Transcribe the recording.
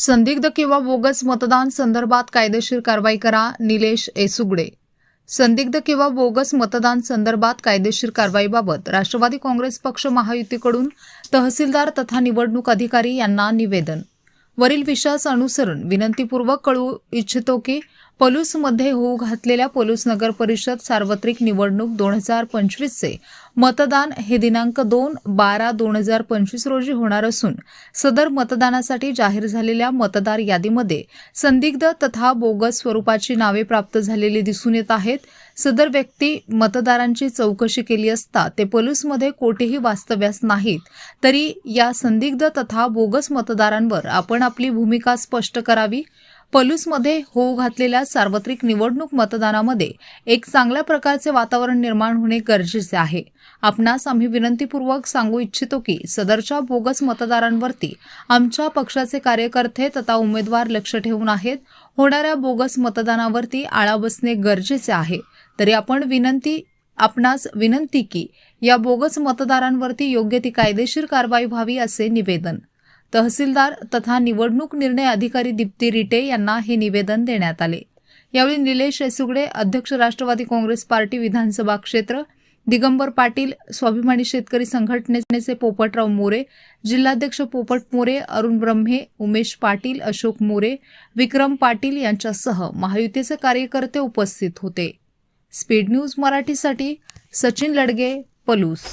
संदिग्ध किंवा बोगस मतदान संदर्भात कायदेशीर कारवाई करा, निलेश एसुगडे। संदिग्ध किंवा बोगस मतदान संदर्भात कायदेशीर कारवाईबाबत राष्ट्रवादी काँग्रेस पक्ष महायुतीकडून तहसीलदार तथा निवडणूक अधिकारी यांना निवेदन। वरील विषयास अनुसरून विनंतीपूर्वक कळवू इच्छितो की पलूसमध्ये होऊ घातलेल्या पलूस नगर परिषद सार्वत्रिक निवडणूक 2025 चे मतदान हे दिनांक 2/12/2025 रोजी होणार असून सदर मतदानासाठी जाहीर झालेल्या मतदार यादीमध्ये संदिग्ध तथा बोगस स्वरूपाची नावे प्राप्त झालेली दिसून येत आहेत। सदर व्यक्ती मतदारांची चौकशी केली असता ते पलूसमध्ये कोठेही वास्तव्यास नाहीत, तरी या संदिग्ध तथा बोगस मतदारांवर आपण आपली भूमिका स्पष्ट करावी। पलूसमध्ये होऊ घातलेल्या सार्वत्रिक निवडणूक मतदानामध्ये एक चांगल्या प्रकारचे वातावरण निर्माण होणे गरजेचे आहे। आपणास आम्ही विनंतीपूर्वक सांगू इच्छितो की सदरच्या बोगस मतदारांवरती आमच्या पक्षाचे कार्यकर्ते तथा उमेदवार लक्ष ठेवून आहेत। होणाऱ्या बोगस मतदानावरती आळा बसणे गरजेचे आहे। तरी आपणास विनंती की या बोगस मतदारांवरती योग्य ती कायदेशीर कारवाई व्हावी असे निवेदन। तहसीलदार तथा निवडणूक निर्णय अधिकारी दीप्ती रिटे यांना हे निवेदन देण्यात आले। यावेळी निलेश एसुगडे, अध्यक्ष राष्ट्रवादी काँग्रेस पार्टी विधानसभा क्षेत्र, दिगंबर पाटील, स्वाभिमानी शेतकरी संघटनेचे पोपटराव मोरे, जिल्हाध्यक्ष पोपट मोरे, अरुण ब्रह्मे, उमेश पाटील, अशोक मोरे, विक्रम पाटील यांच्यासह महायुतीचे कार्यकर्ते उपस्थित होते। स्पीड न्यूज मराठीसाठी सचिन लडगे, पलूस।